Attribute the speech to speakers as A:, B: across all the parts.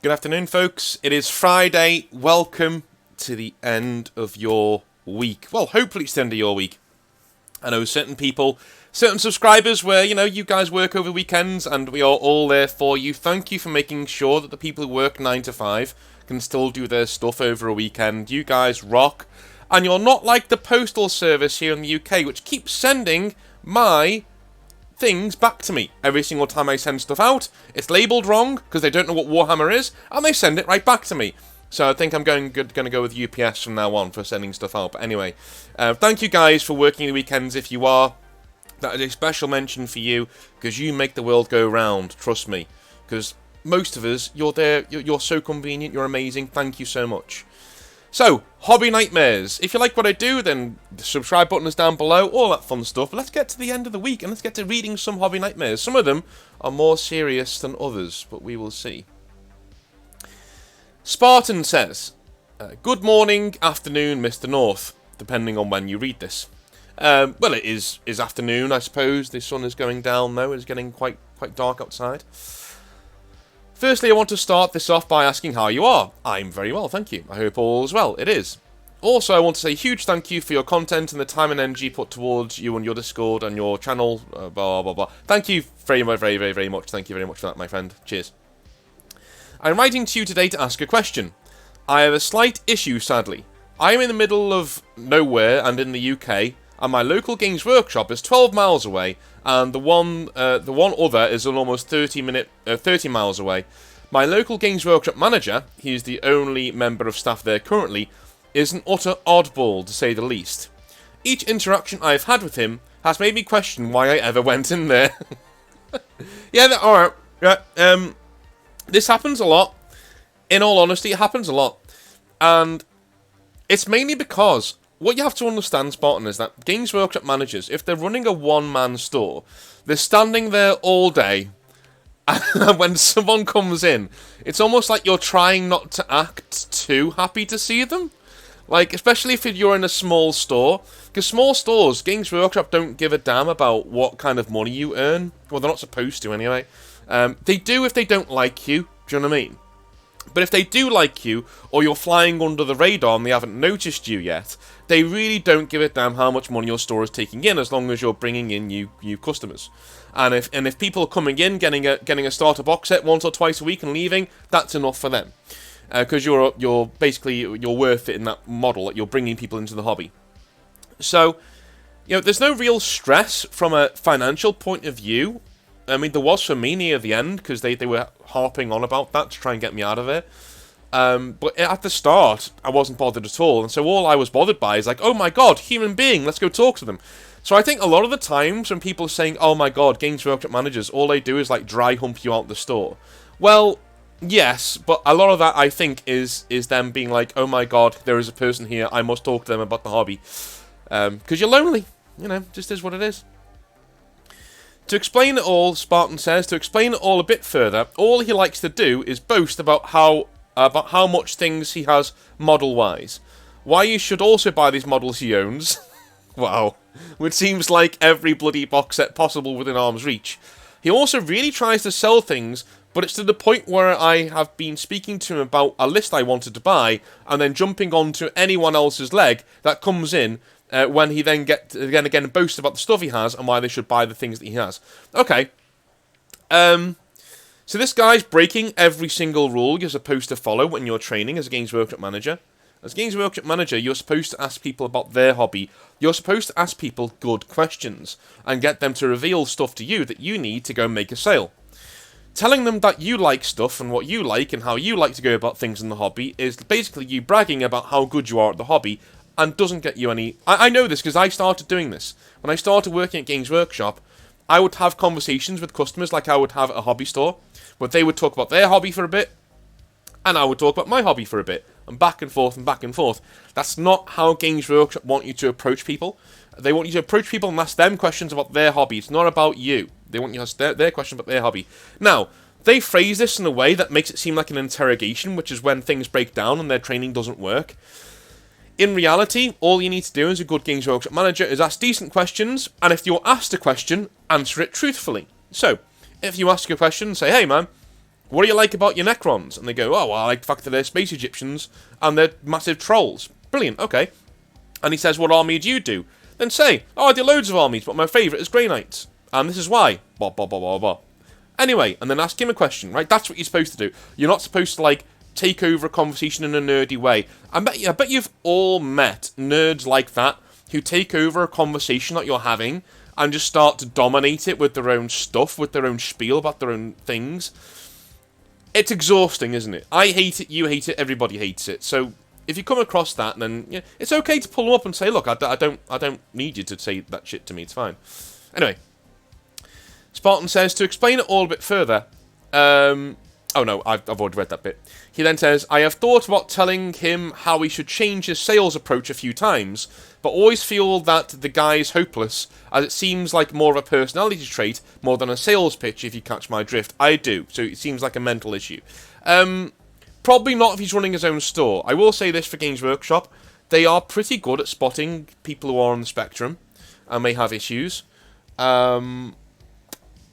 A: Good afternoon, folks. It is Friday. Welcome to the end of your week. Well, hopefully it's the end of your week. I know certain people, certain subscribers where, you guys work over weekends and we are all there for you. Thank you for making sure that the people who work 9 to 5 can still do their stuff over a weekend. You guys rock. And you're not like the postal service here in the UK, which keeps sending my things back to me. Every single time I send stuff out, it's labelled wrong because they don't know what Warhammer is, and they send it right back to me. So I think I'm going to go with UPS from now on for sending stuff out. But anyway, thank you guys for working the weekends if you are. That is a special mention for you because you make the world go round, trust me. Because most of us, you're there, you're so convenient, you're amazing, thank you so much. So, Hobby Nightmares. If you like what I do, then the subscribe button is down below, all that fun stuff. Let's get to the end of the week and let's get to reading some Hobby Nightmares. Some of them are more serious than others, but we will see. Spartan says, good morning, afternoon, Mr. North, depending on when you read this. Well, it is afternoon, I suppose. The sun is going down, though. It's getting quite dark outside. Firstly, I want to start this off by asking how you are. I'm very well, thank you. I hope all is well. It is. Also, I want to say a huge thank you for your content and the time and energy put towards you and your Discord and your channel, blah, blah, blah. Thank you very, very, very, very much. Thank you very much for that, my friend. Cheers. I'm writing to you today to ask a question. I have a slight issue, sadly. I am in the middle of nowhere and in the UK, and my local Games Workshop is 12 miles away, and the one other is an almost 30 miles away. My local Games Workshop manager, he is the only member of staff there currently, is an utter oddball, to say the least. Each interaction I've had with him has made me question why I ever went in there. Yeah, alright. Yeah, this happens a lot. In all honesty, it happens a lot. And it's mainly because what you have to understand, Spartan, is that Games Workshop managers, if they're running a one-man store, they're standing there all day, and when someone comes in, it's almost like you're trying not to act too happy to see them. Like, especially if you're in a small store, because small stores, Games Workshop don't give a damn about what kind of money you earn. Well, they're not supposed to anyway. They do if they don't like you, do you know what I mean? But if they do like you, or you're flying under the radar and they haven't noticed you yet, they really don't give a damn how much money your store is taking in, as long as you're bringing in new customers. And if people are coming in, getting a starter box set once or twice a week and leaving, that's enough for them, because you're basically worth it in that model that you're bringing people into the hobby. So, there's no real stress from a financial point of view. I mean, there was for me near the end, because they were harping on about that to try and get me out of it. But at the start, I wasn't bothered at all. And so all I was bothered by is like, oh my god, human being, let's go talk to them. So I think a lot of the times when people are saying, oh my god, Games Workshop managers, all they do is like dry hump you out the store. Well, yes, but a lot of that, I think, is them being like, oh my god, there is a person here, I must talk to them about the hobby. Because you're lonely. Just is what it is. To explain it all, Spartan says, to explain it all a bit further, all he likes to do is boast about how much things he has model-wise. Why you should also buy these models he owns. Wow. Which seems like every bloody box set possible within arm's reach. He also really tries to sell things, but it's to the point where I have been speaking to him about a list I wanted to buy, and then jumping onto anyone else's leg that comes in, when he then again boasts about the stuff he has and why they should buy the things that he has. Okay. So this guy's breaking every single rule you're supposed to follow when you're training as a Games Workshop manager. As a Games Workshop manager, you're supposed to ask people about their hobby. You're supposed to ask people good questions and get them to reveal stuff to you that you need to go make a sale. Telling them that you like stuff and what you like and how you like to go about things in the hobby is basically you bragging about how good you are at the hobby, and doesn't get you any... I know this because I started doing this. When I started working at Games Workshop, I would have conversations with customers like I would have at a hobby store, where they would talk about their hobby for a bit, and I would talk about my hobby for a bit, and back and forth and back and forth. That's not how Games Workshop want you to approach people. They want you to approach people and ask them questions about their hobby. It's not about you. They want you to ask their questions about their hobby. Now, they phrase this in a way that makes it seem like an interrogation, which is when things break down and their training doesn't work. In reality, all you need to do as a good Games Workshop manager is ask decent questions, and if you're asked a question, answer it truthfully. So, if you ask a question, say, hey man, what do you like about your Necrons? And they go, oh, well, I like the fact that they're space Egyptians and they're massive trolls. Brilliant, okay. And he says, what army do you do? Then say, oh, I do loads of armies, but my favourite is Grey Knights. And this is why. Blah, blah, blah, blah, blah. Anyway, and then ask him a question, right? That's what you're supposed to do. You're not supposed to, like, take over a conversation in a nerdy way. I bet you've all met nerds like that who take over a conversation that you're having and just start to dominate it with their own stuff, with their own spiel about their own things. It's exhausting, isn't it? I hate it, you hate it, everybody hates it. So if you come across that, then yeah, it's okay to pull them up and say, look, I don't need you to say that shit to me. It's fine. Anyway, Spartan says, to explain it all a bit further, oh no, I've already read that bit. He then says, I have thought about telling him how he should change his sales approach a few times, but always feel that the guy is hopeless, as it seems like more of a personality trait more than a sales pitch, if you catch my drift. I do, so it seems like a mental issue. Probably not if he's running his own store. I will say this for Games Workshop, they are pretty good at spotting people who are on the spectrum and may have issues. And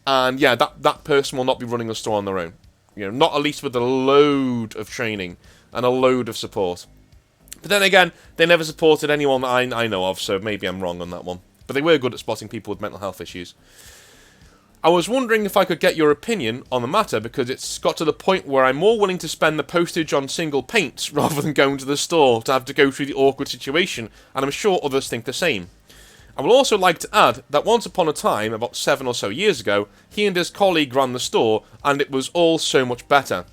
A: yeah, that person will not be running a store on their own. You know, not at least with a load of training and a load of support. But then again, they never supported anyone that I know of, so maybe I'm wrong on that one. But they were good at spotting people with mental health issues. I was wondering if I could get your opinion on the matter, because it's got to the point where I'm more willing to spend the postage on single paints rather than going to the store to have to go through the awkward situation, and I'm sure others think the same. I would also like to add that once upon a time, about 7 or so years ago, he and his colleague ran the store, and it was all so much better.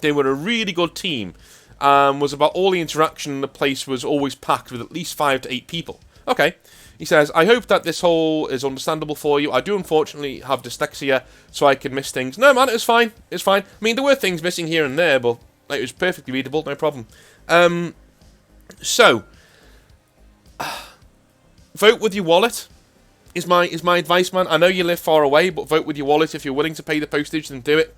A: They were a really good team, and was about all the interaction in the place was always packed with at least 5 to 8 people. Okay, he says, I hope that this whole is understandable for you. I do unfortunately have dyslexia, so I can miss things. No man, it's fine, it's fine. I mean, there were things missing here and there, but it was perfectly readable, no problem. Vote with your wallet is my advice, man. I know you live far away, but vote with your wallet. If you're willing to pay the postage, then do it.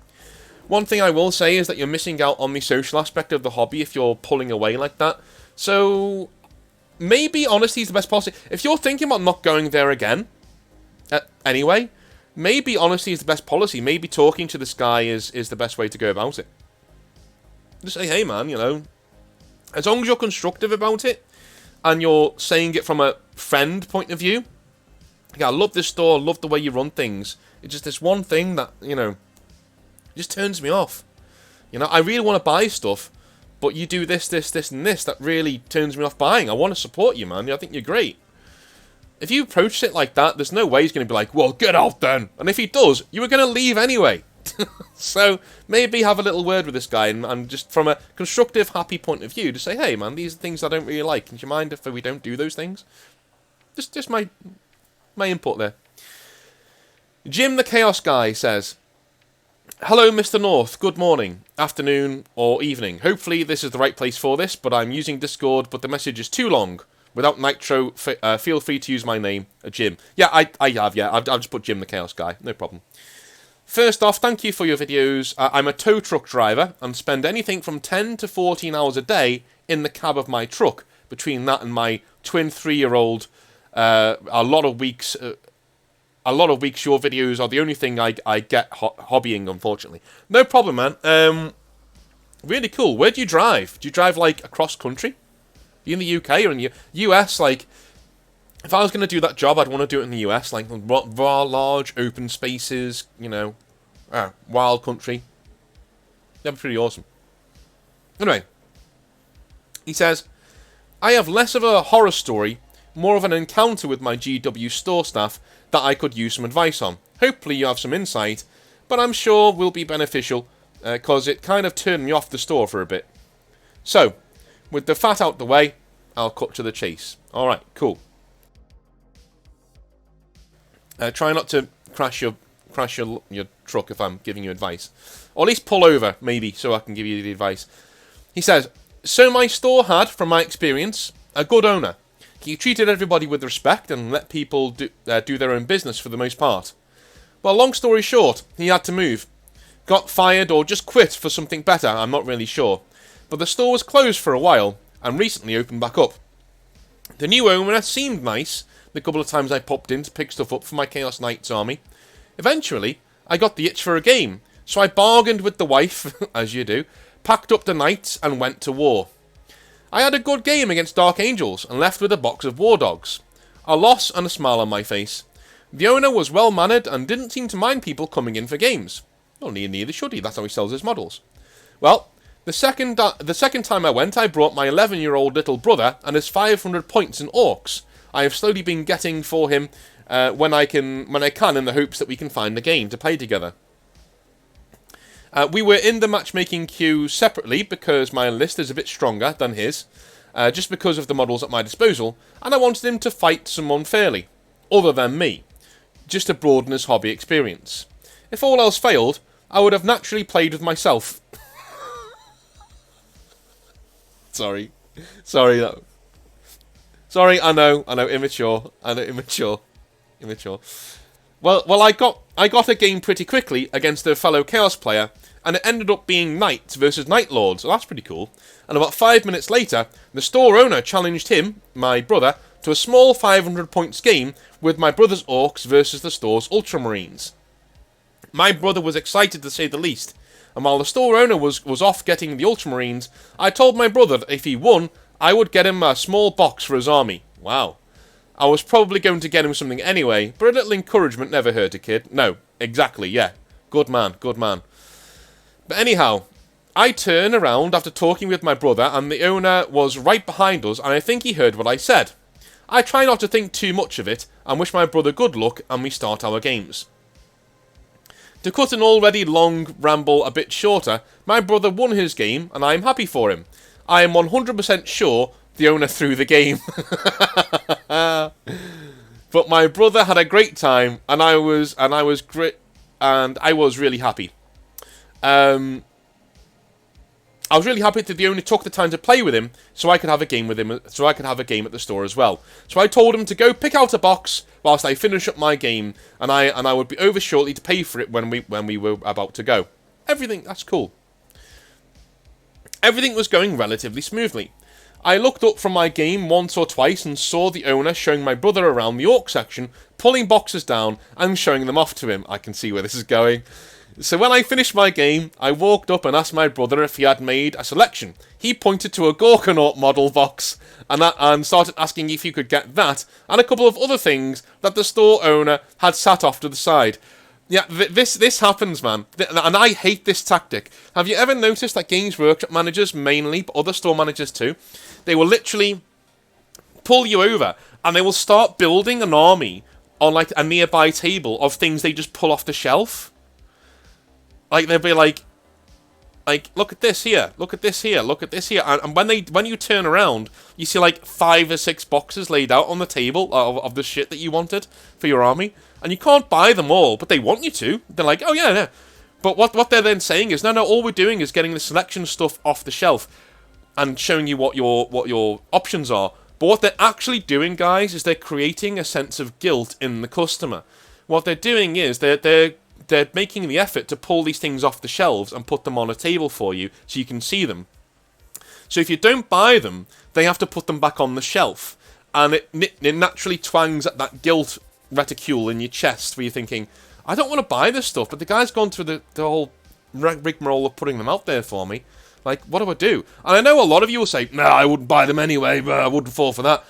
A: One thing I will say is that you're missing out on the social aspect of the hobby if you're pulling away like that. So maybe honesty is the best policy. If you're thinking about not going there again, anyway, maybe honesty is the best policy. Maybe talking to this guy is the best way to go about it. Just say, hey man, you know, as long as you're constructive about it, and you're saying it from a friend point of view. Yeah, I love this store, I love the way you run things. It's just this one thing that, you know, just turns me off. You know, I really want to buy stuff, but you do this, this, this, and this. That really turns me off buying. I want to support you, man. I think you're great. If you approach it like that, there's no way he's going to be like, well, get out then. And if he does, you were going to leave anyway. So maybe have a little word with this guy and just from a constructive, happy point of view to say, hey man, these are things I don't really like. Do you mind if we don't do those things? Just my input there. Jim the Chaos Guy says, hello Mr. North, good morning, afternoon or evening. Hopefully this is the right place for this, but I'm using Discord, but the message is too long. Without Nitro, feel free to use my name, Jim. Yeah, I have, yeah. I've just put Jim the Chaos Guy, no problem. First off, thank you for your videos. I'm a tow truck driver and spend anything from 10 to 14 hours a day in the cab of my truck. Between that and my twin 3-year-old, a lot of weeks your videos are the only thing I get hobbying, unfortunately. No problem, man. Really cool. Where do you drive? Do you drive, like, across country? Are you in the UK or in the US? Like, if I was going to do that job, I'd want to do it in the US, like raw, large, open spaces, you know, wild country. That'd be pretty awesome. Anyway, he says, I have less of a horror story, more of an encounter with my GW store staff that I could use some advice on. Hopefully you have some insight, but I'm sure will be beneficial, because it kind of turned me off the store for a bit. So, with the fat out the way, I'll cut to the chase. Alright, cool. Try not to crash your truck if I'm giving you advice. Or at least pull over, maybe, so I can give you the advice. He says, so my store had, from my experience, a good owner. He treated everybody with respect and let people do their own business for the most part. Well, long story short, he had to move. Got fired or just quit for something better, I'm not really sure. But the store was closed for a while and recently opened back up. The new owner seemed nice the couple of times I popped in to pick stuff up for my Chaos Knights army. Eventually, I got the itch for a game, So I bargained with the wife, as you do, packed up the knights and went to war. I had a good game against Dark Angels and left with a box of War Dogs. A loss and a smile on my face. The owner was well-mannered and didn't seem to mind people coming in for games. Well, neither should he, that's how he sells his models. Well, the second time I went, I brought my 11-year-old little brother and his 500 points in Orcs. I have slowly been getting for him when I can, in the hopes that we can find a game to play together. We were in the matchmaking queue separately because my list is a bit stronger than his, just because of the models at my disposal, and I wanted him to fight someone fairly, other than me, just to broaden his hobby experience. If all else failed, I would have naturally played with myself. Sorry, I know, immature. Well, I got a game pretty quickly against a fellow Chaos player, and it ended up being Knights versus Night Lords, so that's pretty cool. And about 5 minutes later, the store owner challenged him, my brother, to a small 500 points game with my brother's Orcs versus the store's Ultramarines. My brother was excited to say the least, and while the store owner was off getting the Ultramarines, I told my brother that if he won, I would get him a small box for his army. Wow. I was probably going to get him something anyway, but a little encouragement never hurt a kid. No, exactly, yeah. Good man. But anyhow, I turn around after talking with my brother, and the owner was right behind us, and I think he heard what I said. I try not to think too much of it, and wish my brother good luck, and we start our games. To cut an already long ramble a bit shorter, my brother won his game, and I am happy for him. I am 100% sure the owner threw the game. But my brother had a great time, and I was really happy. I was really happy that the owner took the time to play with him, so I could have a game with him. So I could have a game at the store as well. So I told him to go pick out a box whilst I finish up my game, and I would be over shortly to pay for it when we were about to go. That's cool. Everything was going relatively smoothly. I looked up from my game once or twice and saw the owner showing my brother around the Orc section, pulling boxes down and showing them off to him. I can see where this is going. So when I finished my game, I walked up and asked my brother if he had made a selection. He pointed to a Gorkanaut model box and started asking if he could get that and a couple of other things that the store owner had sat off to the side. Yeah, this happens, man. And I hate this tactic. Have you ever noticed that Games Workshop managers mainly, but other store managers too, they will literally pull you over and they will start building an army on like a nearby table of things they just pull off the shelf? Like, they'll be like, look at this here, look at this here, look at this here. And when you turn around, you see like 5 or 6 boxes laid out on the table of the shit that you wanted for your army. And you can't buy them all, but they want you to. They're like, oh yeah. But what they're then saying is, no, all we're doing is getting the selection stuff off the shelf and showing you what your options are. But what they're actually doing, guys, is they're creating a sense of guilt in the customer. What they're doing is they're making the effort to pull these things off the shelves and put them on a table for you so you can see them. So if you don't buy them, they have to put them back on the shelf. And it naturally twangs at that guilt reticule in your chest where you're thinking, I don't want to buy this stuff, but the guy's gone through the whole rigmarole of putting them out there for me. Like, what do I do? And I know a lot of you will say, nah, I wouldn't buy them anyway, but I wouldn't fall for that.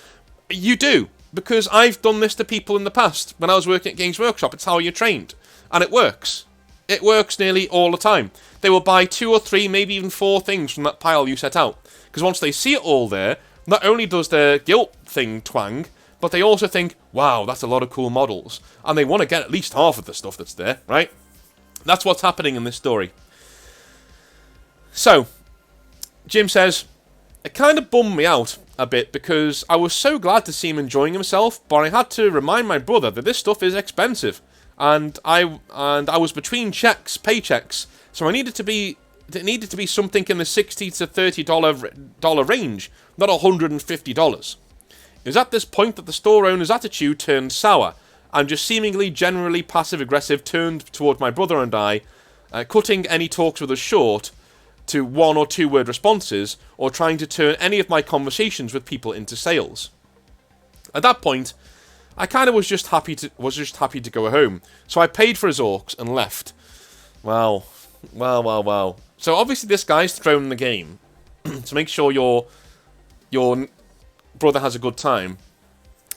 A: You do, because I've done this to people in the past. When I was working at Games Workshop, it's how you're trained. And it works. It works nearly all the time. They will buy 2 or 3, maybe even 4 things from that pile you set out. Because once they see it all there, not only does their guilt thing twang, but they also think, wow, that's a lot of cool models. And they want to get at least half of the stuff that's there, right? That's what's happening in this story. So, Jim says, it kind of bummed me out a bit because I was so glad to see him enjoying himself, but I had to remind my brother that this stuff is expensive. And I was between paychecks, so it needed to be something in the $60 to $30 range, not $150. It was at this point that the store owner's attitude turned sour, and just seemingly generally passive-aggressive turned toward my brother and I, cutting any talks with us short to 1 or 2 word responses, or trying to turn any of my conversations with people into sales. At that point, I kind of was just happy to go home, so I paid for his Orcs and left. Well, Wow. So obviously this guy's thrown the game to make sure your brother has a good time.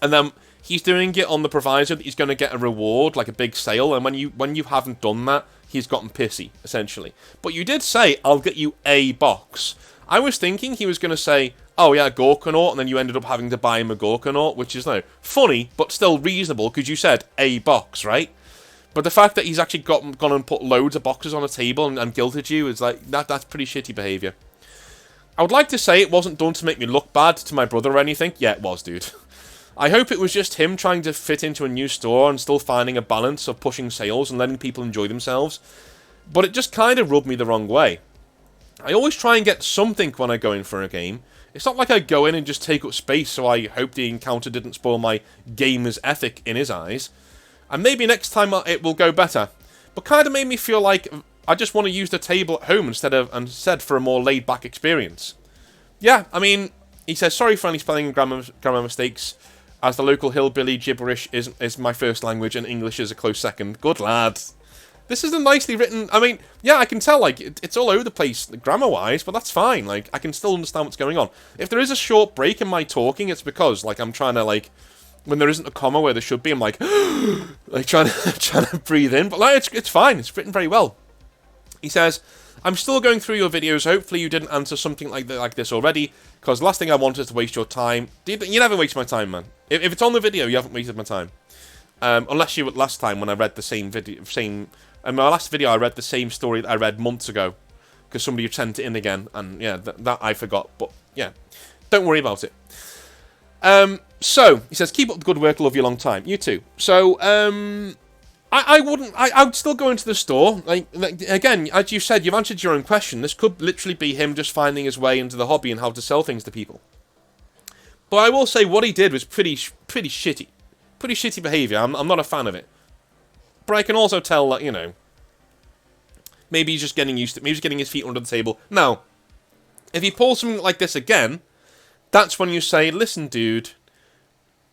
A: And then he's doing it on the proviso that he's going to get a reward, like a big sale. And when you haven't done that, he's gotten pissy, essentially. But you did say, I'll get you a box. I was thinking he was going to say, oh yeah, Gorkanaut, and then you ended up having to buy him a Gorkanaut, which is, no, funny, but still reasonable, because you said a box, right? But the fact that he's actually gone and put loads of boxes on a table and guilted you is like, that's pretty shitty behaviour. I would like to say it wasn't done to make me look bad to my brother or anything. Yeah, it was, dude. I hope it was just him trying to fit into a new store and still finding a balance of pushing sales and letting people enjoy themselves. But it just kind of rubbed me the wrong way. I always try and get something when I go in for a game. It's not like I go in and just take up space, so I hope the encounter didn't spoil my gamer's ethic in his eyes. And maybe next time it will go better. But kind of made me feel like I just want to use the table at home instead for a more laid-back experience. Yeah, I mean, he says, sorry for any spelling and grammar mistakes, as the local hillbilly gibberish is my first language and English is a close second. Good lad. This is a nicely written... I mean, yeah, I can tell, like, it's all over the place grammar-wise, but that's fine. Like, I can still understand what's going on. If there is a short break in my talking, it's because, like, I'm trying to, like... When there isn't a comma where there should be, I'm like... like, trying to breathe in. But, like, it's fine. It's written very well. He says, I'm still going through your videos. Hopefully you didn't answer something like this already, because the last thing I want is to waste your time. You never waste my time, man. If it's on the video, you haven't wasted my time. Unless you last time when I read the same video... In my last video, I read the same story that I read months ago, because somebody had sent it in again, and yeah, that I forgot. But yeah, don't worry about it. So he says, keep up the good work, love you long time. You too. So I would still go into the store. Like again, as you said, you've answered your own question. This could literally be him just finding his way into the hobby and how to sell things to people. But I will say what he did was pretty shitty. Pretty shitty behaviour. I'm not a fan of it. But I can also tell that, you know, maybe he's just getting used to it. Maybe he's getting his feet under the table. Now, if he pulls something like this again, that's when you say, listen, dude,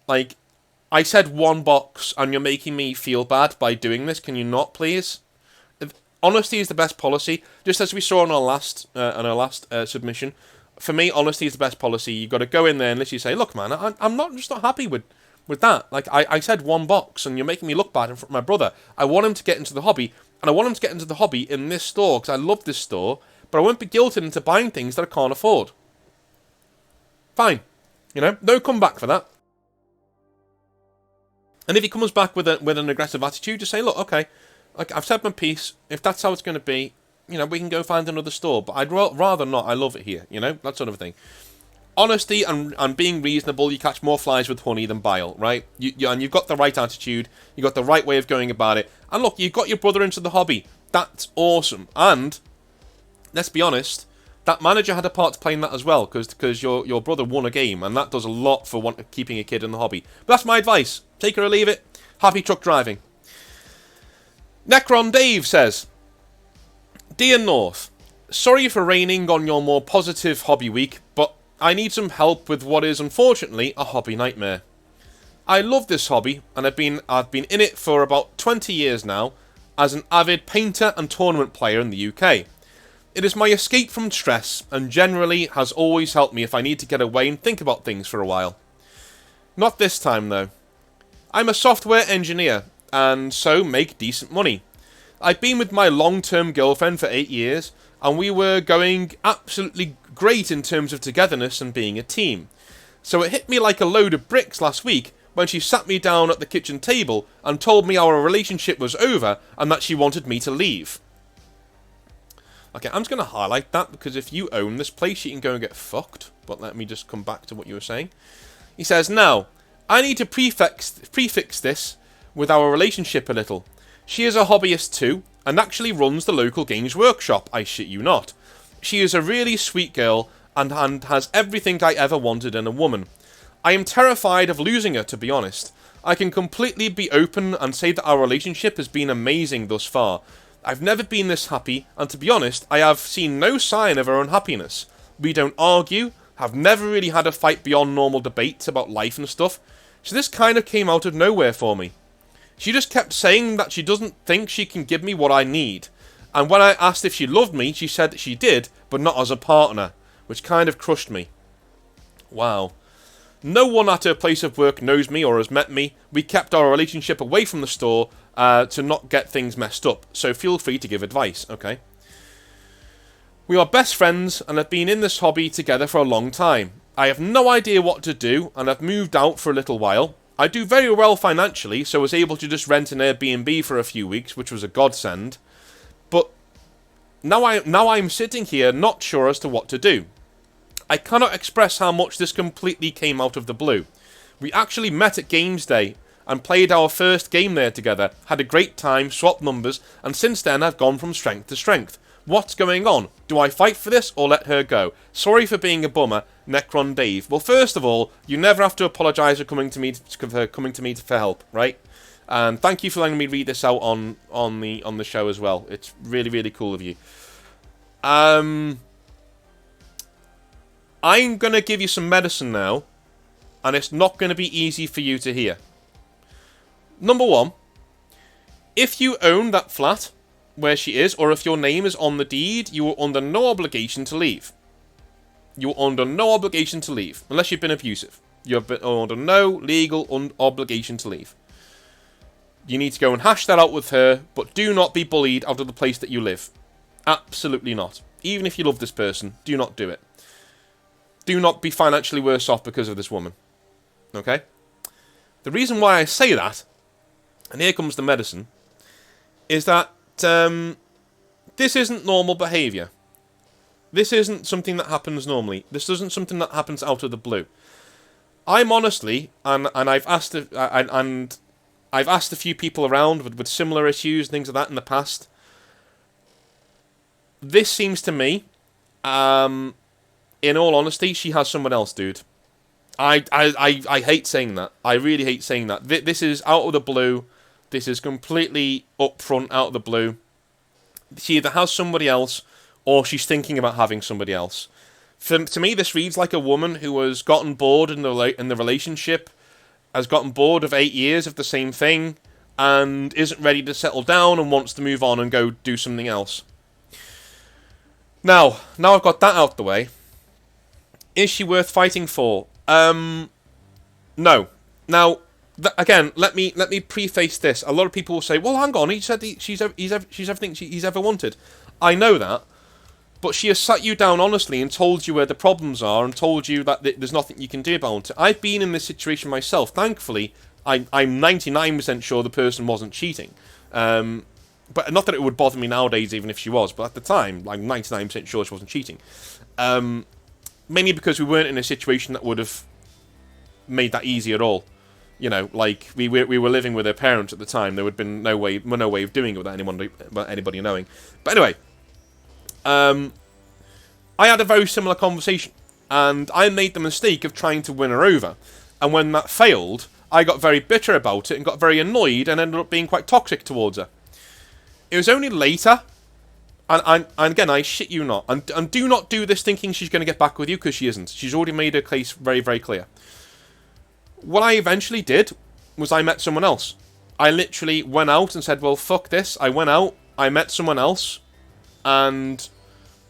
A: like, I said one box and you're making me feel bad by doing this. Can you not, please? Honesty is the best policy. Just as we saw on our last submission, for me, honesty is the best policy. You've got to go in there and literally say, look, man, I'm just not happy with that. Like, I said one box and you're making me look bad in front of my brother. I want him to get into the hobby, and I want him to get into the hobby in this store because I love this store, but I won't be guilted into buying things that I can't afford. Fine. You know, no comeback for that. And if he comes back with an aggressive attitude, just say, look, okay, like I've said my piece. If that's how it's going to be, you know, we can go find another store. But I'd rather not. I love it here, you know, that sort of thing. Honesty and being reasonable, you catch more flies with honey than bile, right? And you've got the right attitude, you've got the right way of going about it. And look, you've got your brother into the hobby. That's awesome. And, let's be honest, that manager had a part to play in that as well, because your brother won a game, and that does a lot for keeping a kid in the hobby. But that's my advice. Take it or leave it. Happy truck driving. Necron Dave says, Dear North, sorry for raining on your more positive hobby week, but I need some help with what is, unfortunately, a hobby nightmare. I love this hobby, and I've been in it for about 20 years now, as an avid painter and tournament player in the UK. It is my escape from stress, and generally has always helped me if I need to get away and think about things for a while. Not this time, though. I'm a software engineer, and so make decent money. I've been with my long-term girlfriend for 8 years, and we were going absolutely great in terms of togetherness and being a team. So it hit me like a load of bricks last week when she sat me down at the kitchen table and told me our relationship was over and that she wanted me to leave. Okay, I'm just going to highlight that because if you own this place, you can go and get fucked. But let me just come back to what you were saying. He says, now, I need to prefix this with our relationship a little. She is a hobbyist too, and actually runs the local games workshop, I shit you not. She is a really sweet girl, and has everything I ever wanted in a woman. I am terrified of losing her, to be honest. I can completely be open and say that our relationship has been amazing thus far. I've never been this happy, and to be honest, I have seen no sign of her unhappiness. We don't argue, have never really had a fight beyond normal debates about life and stuff, so this kind of came out of nowhere for me. She just kept saying that she doesn't think she can give me what I need, And when I asked if she loved me, she said that she did, but not as a partner, which kind of crushed me. Wow. No one at her place of work knows me or has met me. We kept our relationship away from the store to not get things messed up, so feel free to give advice, okay? We are best friends and have been in this hobby together for a long time. I have no idea what to do and have moved out for a little while. I do very well financially, so was able to just rent an Airbnb for a few weeks, which was a godsend. But now I'm sitting here not sure as to what to do. I cannot express how much this completely came out of the blue. We actually met at Games Day and played our first game there together, had a great time, swapped numbers, and since then I've gone from strength to strength. What's going on? Do I fight for this or let her go? Sorry for being a bummer, Necron Dave. Well, first of all, you never have to apologise for coming to me for help, right? And thank you for letting me read this out on the show as well. It's really, really cool of you. I'm gonna give you some medicine now, and it's not gonna be easy for you to hear. Number one, if you own that flat where she is, or if your name is on the deed, you are under no obligation to leave. You are under no obligation to leave, unless you've been abusive. You're under no legal obligation to leave. You need to go and hash that out with her, but do not be bullied out of the place that you live. Absolutely not. Even if you love this person, do not do it. Do not be financially worse off because of this woman. Okay? The reason why I say that, and here comes the medicine, is that this isn't normal behaviour. This isn't something that happens normally. This isn't something that happens out of the blue. I'm honestly, and I've asked a few people around with similar issues, things like that in the past. This seems to me, in all honesty, she has someone else, dude. I hate saying that. I really hate saying that. This is out of the blue. This is completely upfront, out of the blue. She either has somebody else, or she's thinking about having somebody else. To me, this reads like a woman who has gotten bored in the relationship, has gotten bored of 8 years of the same thing, and isn't ready to settle down and wants to move on and go do something else. Now I've got that out the way. Is she worth fighting for? No. Now, again, let me preface this. A lot of people will say, "Well, hang on, he said she's everything he's ever wanted." I know that, but she has sat you down honestly and told you where the problems are and told you that there's nothing you can do about it. I've been in this situation myself. Thankfully, I'm 99% sure the person wasn't cheating. But not that it would bother me nowadays, even if she was. But at the time, I'm 99% sure she wasn't cheating. Mainly because we weren't in a situation that would have made that easy at all. You know, like we were living with her parents at the time. There would have been no way of doing it without anybody knowing. But anyway, I had a very similar conversation, and I made the mistake of trying to win her over. And when that failed, I got very bitter about it and got very annoyed and ended up being quite toxic towards her. It was only later, and again, I shit you not, and do not do this thinking she's going to get back with you, because she isn't. She's already made her case very, very clear. What I eventually did was I met someone else. I literally went out and said, well, fuck this. I went out, I met someone else, and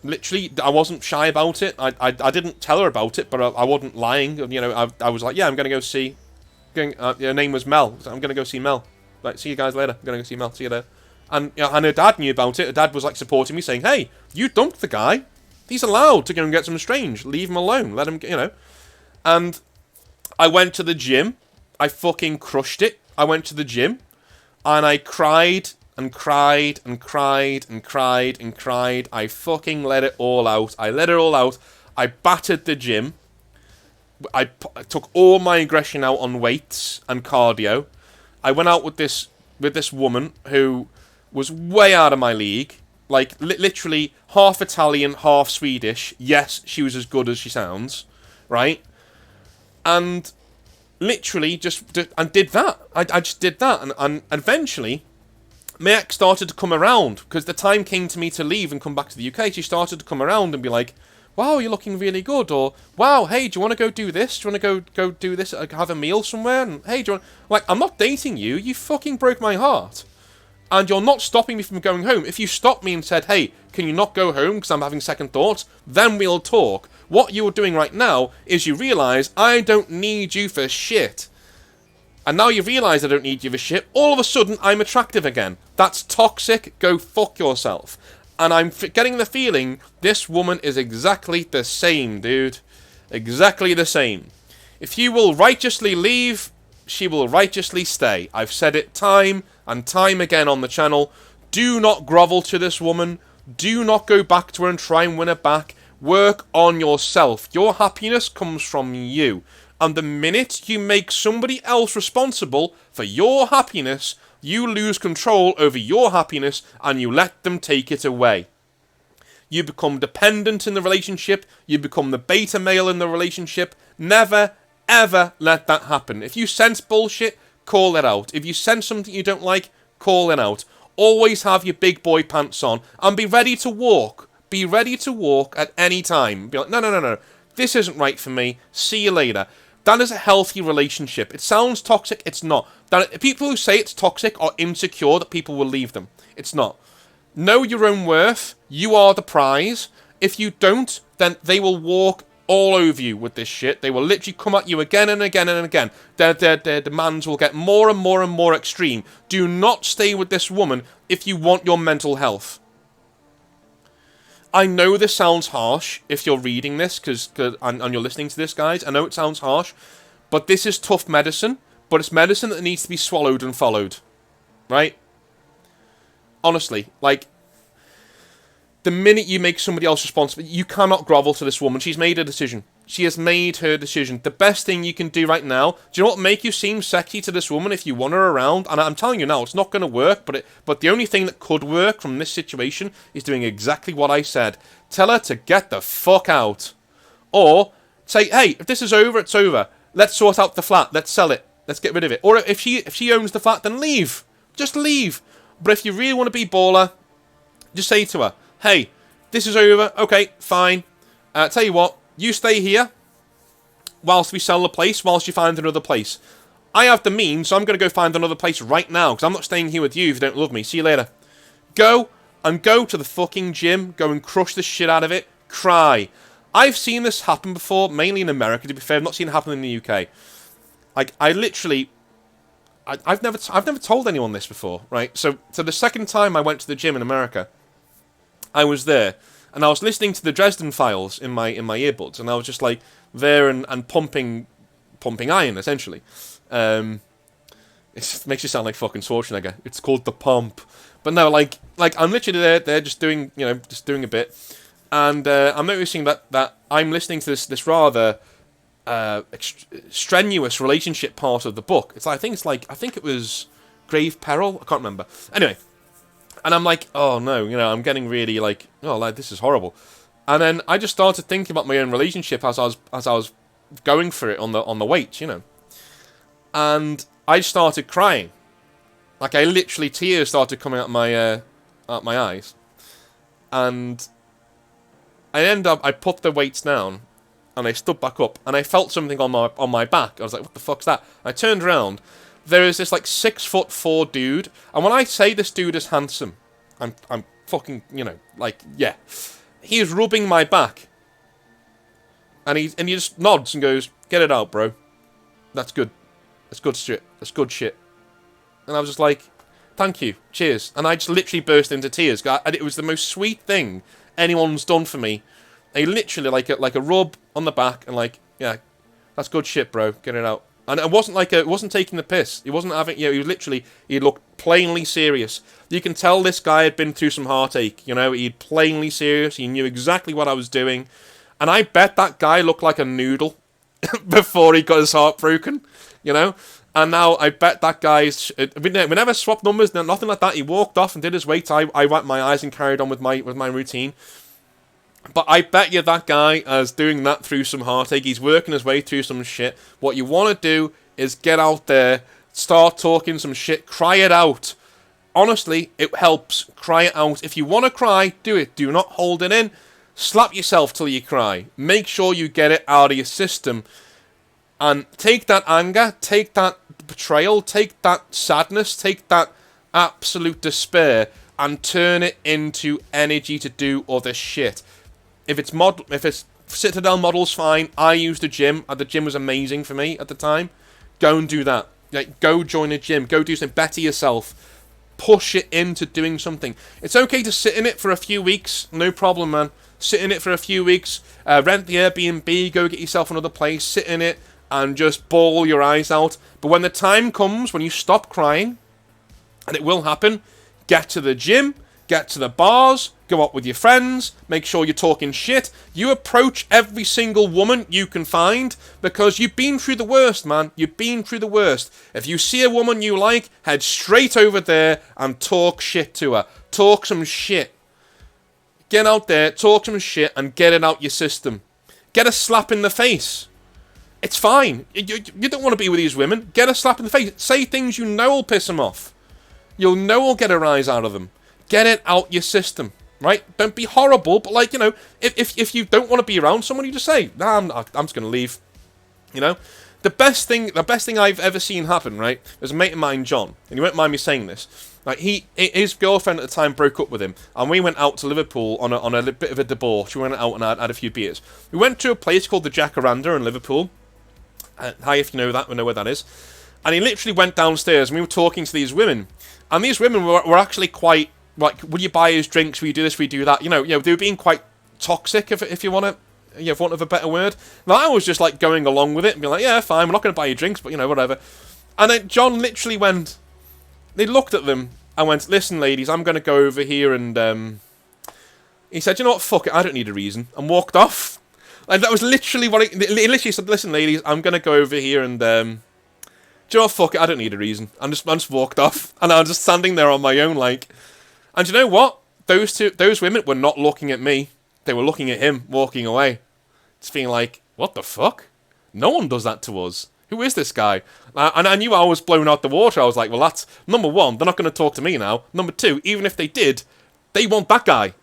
A: literally, I wasn't shy about it. I didn't tell her about it, but I wasn't lying. You know, I was like, yeah, I'm going to go see... her name was Mel. I'm going to go see Mel. Like, see you guys later. I'm going to go see Mel. See you there. And her dad knew about it. Her dad was like supporting me, saying, hey, you dumped the guy. He's allowed to go and get some strange. Leave him alone. Let him, you know. And I went to the gym. I fucking crushed it. I went to the gym. And I cried and cried and cried and cried and cried. I fucking let it all out. I let it all out. I battered the gym. I took all my aggression out on weights and cardio. I went out with this woman who was way out of my league. Like, literally half Italian, half Swedish. Yes, she was as good as she sounds. Right? And literally just did that. I just did that. And eventually, my ex started to come around. Because the time came to me to leave and come back to the UK. She started to come around and be like, wow, you're looking really good. Or, wow, hey, do you want to go do this? Do you want to go do this? Have a meal somewhere? And, hey, do you want... Like, I'm not dating you. You fucking broke my heart. and you're not stopping me from going home. If you stopped me and said, hey, can you not go home because I'm having second thoughts, then we'll talk. What you're doing right now is you realise I don't need you for shit. And now you realise I don't need you for shit, all of a sudden I'm attractive again. That's toxic, go fuck yourself. And I'm getting the feeling this woman is exactly the same, dude. Exactly the same. If you will righteously leave, she will righteously stay. I've said it time and time again on the channel. Do not grovel to this woman. Do not go back to her and try and win her back. Work on yourself. Your happiness comes from you. And the minute you make somebody else responsible for your happiness, you lose control over your happiness and you let them take it away. You become dependent in the relationship. You become the beta male in the relationship. Never, ever let that happen. If you sense bullshit, call it out. If you sense something you don't like, call it out. Always have your big boy pants on and be ready to walk. Be ready to walk at any time. Be like, no. This isn't right for me. See you later. That is a healthy relationship. It sounds toxic. It's not. People who say it's toxic are insecure that people will leave them. It's not. Know your own worth. You are the prize. If you don't, then they will walk all over you with this shit. They will literally come at you again and again and again. Their demands will get more and more and more extreme. Do not stay with this woman if you want your mental health. I know this sounds harsh if you're reading this and you're listening to this, guys. I know it sounds harsh, but this is tough medicine. But it's medicine that needs to be swallowed and followed, right? Honestly, like, the minute you make somebody else responsible, you cannot grovel to this woman. She's made a decision. She has made her decision. The best thing you can do right now, do you know what will make you seem sexy to this woman if you want her around? And I'm telling you now, it's not going to work, but the only thing that could work from this situation is doing exactly what I said. Tell her to get the fuck out. Or say, hey, if this is over, it's over. Let's sort out the flat. Let's sell it. Let's get rid of it. Or if she owns the flat, then leave. Just leave. But if you really want to be baller, just say to her, hey, this is over. Okay, fine. Tell you what, you stay here whilst we sell the place, whilst you find another place. I have the means, so I'm going to go find another place right now, because I'm not staying here with you if you don't love me. See you later. Go to the fucking gym. Go and crush the shit out of it. Cry. I've seen this happen before, mainly in America, to be fair. I've not seen it happen in the UK. Like, I've never told anyone this before, right? So the second time I went to the gym in America, I was there, and I was listening to the Dresden Files in my earbuds, and I was just like there and pumping iron essentially. It makes you sound like fucking Schwarzenegger. It's called the pump, but no, like I'm literally there just doing a bit, and I'm noticing that I'm listening to this rather strenuous relationship part of the book. I think it was Grave Peril. I can't remember. Anyway. And I'm like, oh no, I'm getting really like, oh, like, this is horrible. And then I just started thinking about my own relationship as I was going for it on the weights, And I started crying. Like, tears started coming out my eyes. And I put the weights down, and I stood back up, and I felt something on my back. I was like, what the fuck's that? I turned around. There is this like 6'4" dude, and when I say this dude is handsome, I'm fucking, yeah. He is rubbing my back, and he just nods and goes, "Get it out, bro. That's good. That's good shit. That's good shit." And I was just like, "Thank you, cheers." And I just literally burst into tears. And it was the most sweet thing anyone's done for me. They literally like a rub on the back and like, yeah, that's good shit, bro. Get it out. And it wasn't taking the piss. He wasn't having, he looked plainly serious. You can tell this guy had been through some heartache, he'd plainly serious. He knew exactly what I was doing. And I bet that guy looked like a noodle before he got his heart broken, And now I bet that guy's, we never swapped numbers, nothing like that. He walked off and did his weights. I wiped my eyes and carried on with my routine. But I bet you that guy is doing that through some heartache. He's working his way through some shit. What you want to do is get out there, start talking some shit, cry it out. Honestly, it helps. Cry it out. If you want to cry, do it. Do not hold it in. Slap yourself till you cry. Make sure you get it out of your system. And take that anger, take that betrayal, take that sadness, take that absolute despair, and turn it into energy to do other shit. If it's Citadel models, fine. I used a gym. The gym was amazing for me at the time. Go and do that. Like, go join a gym. Go do something. Better yourself. Push it into doing something. It's okay to sit in it for a few weeks. No problem, man. Sit in it for a few weeks. Rent the Airbnb. Go get yourself another place. Sit in it and just bawl your eyes out. But when the time comes, when you stop crying, and it will happen, get to the gym. Get to the bars, go out with your friends, make sure you're talking shit. You approach every single woman you can find, because you've been through the worst, man. You've been through the worst. If you see a woman you like, head straight over there and talk shit to her. Talk some shit. Get out there, talk some shit, and get it out your system. Get a slap in the face. It's fine. You don't want to be with these women. Get a slap in the face. Say things you know will piss them off. You'll know will get a rise out of them. Get it out your system, right? Don't be horrible, but like, you know, if you don't want to be around someone, you just say, nah, I'm just going to leave. You know? The best thing I've ever seen happen, right? There's a mate of mine, John, and you won't mind me saying this. Like, his girlfriend at the time broke up with him, and we went out to Liverpool on a bit of a debauch. We went out and had a few beers. We went to a place called the Jacaranda in Liverpool. Hi, if you know that, we know where that is. And he literally went downstairs, and we were talking to these women, and these women were actually quite, like, will you buy us drinks? Will you do this? Will you do that? You know, they were being quite toxic, if you want to, for want of a better word. Now, I was just, like, going along with it and being like, yeah, fine, we're not going to buy you drinks, but, you know, whatever. And then John literally went, they looked at them and went, listen, ladies, I'm going to go over here and, he said, you know what, fuck it, I don't need a reason, and walked off. And that was literally what he literally said, listen, ladies, I'm going to go over here and, do you know what, fuck it, I don't need a reason. I just walked off, and I was just standing there on my own, like. And you know what? Those women were not looking at me. They were looking at him, walking away. Just being like, what the fuck? No one does that to us. Who is this guy? And I knew I was blown out the water. I was like, well, that's, number one, they're not going to talk to me now. Number two, even if they did, they want that guy.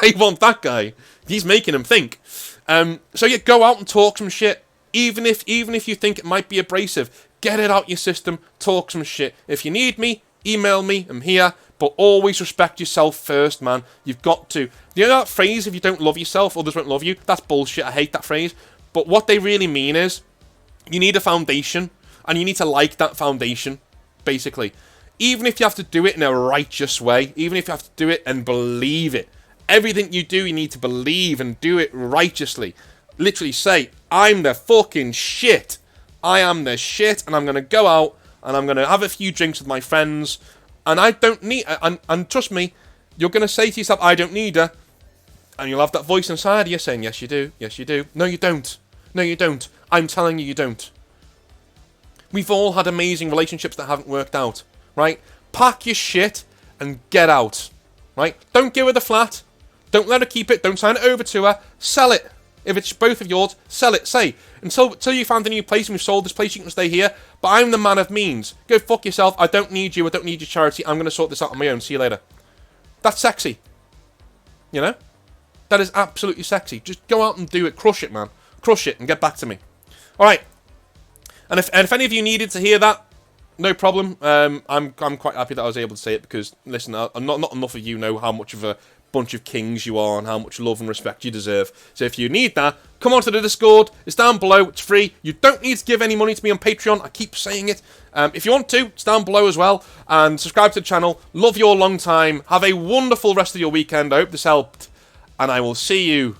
A: They want that guy. He's making them think. So yeah, go out and talk some shit. Even if you think it might be abrasive, get it out your system, talk some shit. If you need me, email me, I'm here. But always respect yourself first, man. You've got to. You know that phrase, if you don't love yourself, others won't love you? That's bullshit. I hate that phrase. But what they really mean is, you need a foundation, and you need to like that foundation, basically. Even if you have to do it in a righteous way, even if you have to do it and believe it. Everything you do, you need to believe and do it righteously. Literally say, I'm the fucking shit. I am the shit, and I'm going to go out, and I'm going to have a few drinks with my friends, and I don't need, and trust me, you're going to say to yourself, I don't need her. And you'll have that voice inside of you saying, yes you do, yes you do. No you don't, no you don't. I'm telling you, you don't. We've all had amazing relationships that haven't worked out, right? Pack your shit and get out, right? Don't give her the flat. Don't let her keep it. Don't sign it over to her. Sell it. If it's both of yours, sell it. Say, until you found a new place and we've sold this place, you can stay here. But I'm the man of means. Go fuck yourself. I don't need you. I don't need your charity. I'm going to sort this out on my own. See you later. That's sexy. You know? That is absolutely sexy. Just go out and do it. Crush it, man. Crush it and get back to me. Alright. And if any of you needed to hear that, no problem. I'm quite happy that I was able to say it because, listen, not enough of you know how much of a bunch of kings you are and how much love and respect you deserve. So if you need that, come on to the Discord. It's down below. It's free. You don't need to give any money to me on Patreon. I keep saying it. If you want to, it's down below as well. And subscribe to the channel. Love you all long time. Have a wonderful rest of your weekend. I hope this helped. And I will see you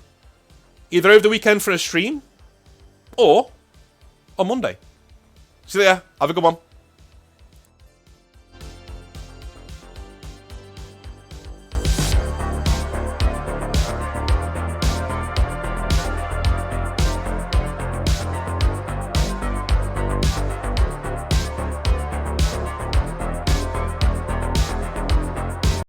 A: either over the weekend for a stream or on Monday. See you there. Have a good one.